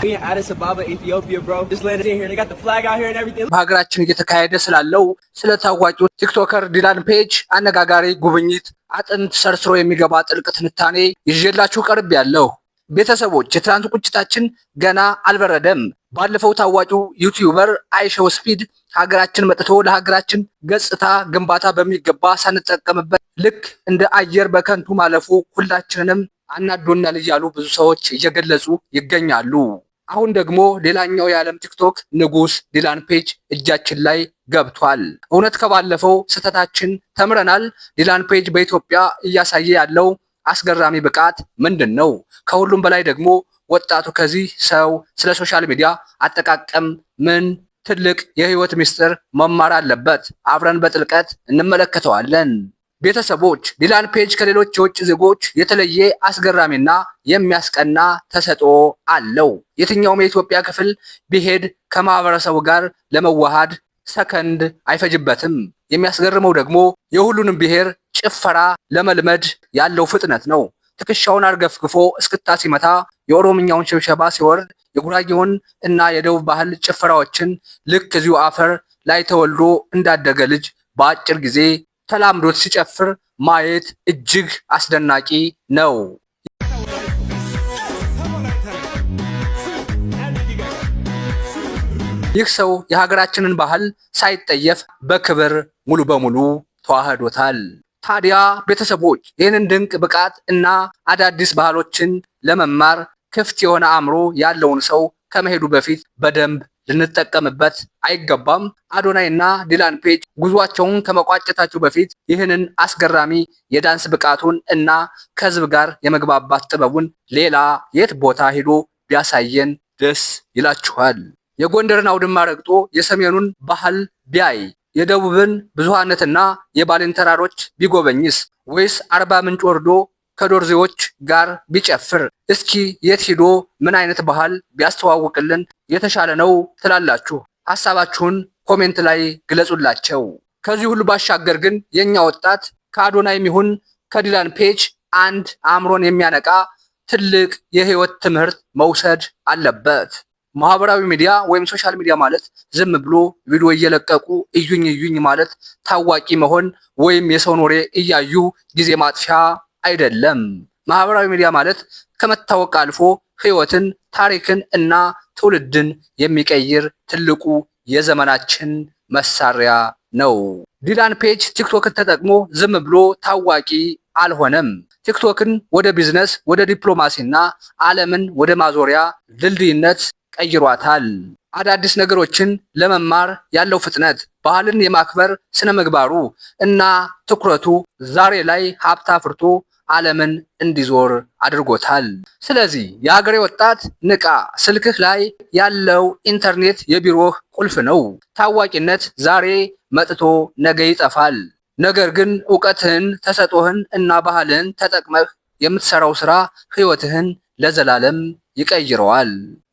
in Addis Ababa, Ethiopia, bro. Just landed in here. They got the flag out here and everything. በሀገራችን እየተካሄደ ስላለው ስለ ታዋቂው ቲክቶከር ዲላን ፔጅ አነጋጋሪ ጉብኝት አጥንት ሰርስሮ የሚገባ ጥልቅ ትንታኔ ይዤላችሁ ቀርብ ያለው ቤተሰቦች፣ የትናንት ቁጭታችን ገና አልበረደም። ባለፈው ታዋቂው ዩቲዩበር አይሾው ስፒድ ሀገራችን መጥቶ ለሀገራችን ገጽታ ግንባታ በሚገባ ሳንጠቀምበት ልክ እንደ አየር በከንቱ ማለፉ ሁላችንንም አናዶናል እያሉ ብዙ ሰዎች እየገለጹ ይገኛሉ። አሁን ደግሞ ሌላኛው የዓለም ቲክቶክ ንጉስ ዲላን ፔጅ እጃችን ላይ ገብቷል። እውነት ከባለፈው ስህተታችን ተምረናል? ዲላን ፔጅ በኢትዮጵያ እያሳየ ያለው አስገራሚ ብቃት ምንድን ነው? ከሁሉም በላይ ደግሞ ወጣቱ ከዚህ ሰው ስለ ሶሻል ሚዲያ አጠቃቀም ምን ትልቅ የህይወት ምስጢር መማር አለበት? አብረን በጥልቀት እንመለከተዋለን። ቤተሰቦች፣ ዲላን ፔጅ ከሌሎች የውጭ ዜጎች የተለየ አስገራሚና የሚያስቀና ተሰጥኦ አለው። የትኛውም የኢትዮጵያ ክፍል ቢሄድ ከማህበረሰቡ ጋር ለመዋሃድ ሰከንድ አይፈጅበትም። የሚያስገርመው ደግሞ የሁሉንም ብሔር ጭፈራ ለመልመድ ያለው ፍጥነት ነው። ትከሻውን አርገፍግፎ እስክታ ሲመታ፣ የኦሮምኛውን ሽብሸባ ሲወርድ፣ የጉራጌውን እና የደቡብ ባህል ጭፈራዎችን ልክ እዚሁ አፈር ላይ ተወልዶ እንዳደገ ልጅ በአጭር ጊዜ ተላምዶት ሲጨፍር ማየት እጅግ አስደናቂ ነው። ይህ ሰው የሀገራችንን ባህል ሳይጠየፍ በክብር ሙሉ በሙሉ ተዋህዶታል። ታዲያ ቤተሰቦች፣ ይህንን ድንቅ ብቃት እና አዳዲስ ባህሎችን ለመማር ክፍት የሆነ አእምሮ ያለውን ሰው ከመሄዱ በፊት በደንብ ልንጠቀምበት አይገባም? አዶናይ እና ዲላን ፔጅ ጉዟቸውን ከመቋጨታቸው በፊት ይህንን አስገራሚ የዳንስ ብቃቱን እና ከህዝብ ጋር የመግባባት ጥበቡን ሌላ የት ቦታ ሄዶ ቢያሳየን ደስ ይላችኋል? የጎንደርን አውድማ ረግጦ የሰሜኑን ባህል ቢያይ፣ የደቡብን ብዙሃነትና የባሌን ተራሮች ቢጎበኝስ? ወይስ አርባ ምንጭ ወርዶ ከዶርዜዎች ጋር ቢጨፍር? እስኪ የት ሂዶ ምን አይነት ባህል ቢያስተዋውቅልን የተሻለ ነው ትላላችሁ? ሐሳባችሁን ኮሜንት ላይ ግለጹላቸው። ከዚህ ሁሉ ባሻገር ግን የኛ ወጣት ከአዶናይም ይሁን ከዲላን ፔጅ አንድ አእምሮን የሚያነቃ ትልቅ የህይወት ትምህርት መውሰድ አለበት። ማህበራዊ ሚዲያ ወይም ሶሻል ሚዲያ ማለት ዝም ብሎ ቪዲዮ እየለቀቁ እዩኝ እዩኝ ማለት፣ ታዋቂ መሆን ወይም የሰውን ወሬ እያዩ ጊዜ ማጥፊያ አይደለም። ማህበራዊ ሚዲያ ማለት ከመታወቅ አልፎ ህይወትን፣ ታሪክን እና ትውልድን የሚቀይር ትልቁ የዘመናችን መሳሪያ ነው። ዲላን ፔጅ ቲክቶክን ተጠቅሞ ዝም ብሎ ታዋቂ አልሆነም። ቲክቶክን ወደ ቢዝነስ፣ ወደ ዲፕሎማሲና ዓለምን ወደ ማዞሪያ ድልድይነት ቀይሯታል። አዳዲስ ነገሮችን ለመማር ያለው ፍጥነት፣ ባህልን የማክበር ስነ ምግባሩ እና ትኩረቱ ዛሬ ላይ ሀብት አፍርቶ ዓለምን እንዲዞር አድርጎታል። ስለዚህ የሀገሬ ወጣት ንቃ! ስልክህ ላይ ያለው ኢንተርኔት የቢሮህ ቁልፍ ነው። ታዋቂነት ዛሬ መጥቶ ነገ ይጠፋል። ነገር ግን እውቀትህን፣ ተሰጥኦህን እና ባህልህን ተጠቅመህ የምትሰራው ስራ ህይወትህን ለዘላለም ይቀይረዋል።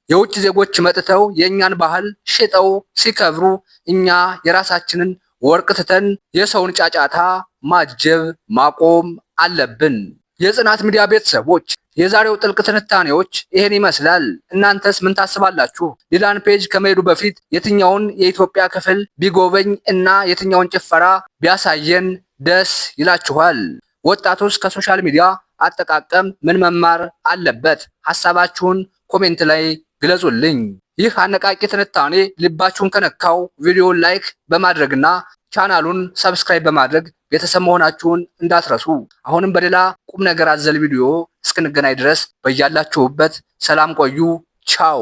የውጭ ዜጎች መጥተው የእኛን ባህል ሽጠው ሲከብሩ እኛ የራሳችንን ወርቅ ትተን የሰውን ጫጫታ ማጀብ ማቆም አለብን። የጽናት ሚዲያ ቤተሰቦች፣ የዛሬው ጥልቅ ትንታኔዎች ይህን ይመስላል። እናንተስ ምን ታስባላችሁ? ዲላን ፔጅ ከመሄዱ በፊት የትኛውን የኢትዮጵያ ክፍል ቢጎበኝ እና የትኛውን ጭፈራ ቢያሳየን ደስ ይላችኋል? ወጣቱስ ከሶሻል ሚዲያ አጠቃቀም ምን መማር አለበት? ሐሳባችሁን ኮሜንት ላይ ግለጹልኝ። ይህ አነቃቂ ትንታኔ ልባችሁን ከነካው ቪዲዮውን ላይክ በማድረግና ቻናሉን ሰብስክራይብ በማድረግ ቤተሰብ መሆናችሁን እንዳትረሱ። አሁንም በሌላ ቁም ነገር አዘል ቪዲዮ እስክንገናኝ ድረስ በያላችሁበት ሰላም ቆዩ። ቻው።